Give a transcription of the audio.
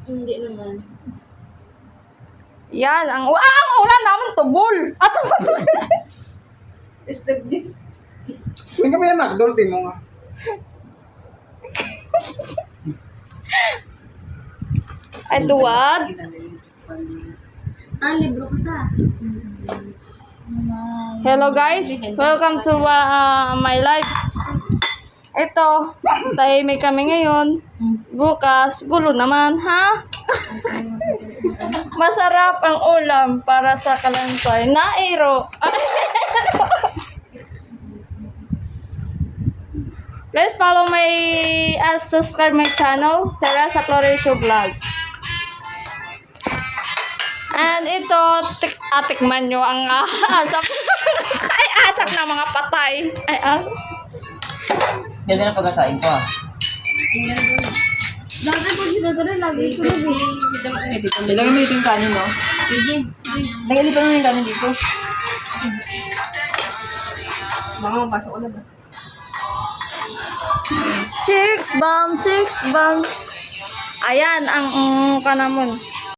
Hindi naman. Yan, ang ulan naman tubol. At Istagdi. Hindi kami na McDonald's, din mo nga. ay duwad. Libro ka ta. Hello guys, welcome to my life. Ito, tahimik kami ngayon. Bukas, gulo naman, ha? Masarap ang ulam para sa kalansay. Nairo. Please follow my, subscribe my channel, Teresa Floresio Vlogs. And ito, tikman nyo ang asap. Ay, asap ng mga patay. Ay, asap. Ganda na pag-asain ko ah. Lagi po sila doon, lagi sunod eh. Ilagay mo yung kanin, no? Eugene. Nagalipan mo yung kanin dito. Baka mapasok ko na ba? Six bomb. Ayan, ang kanamon.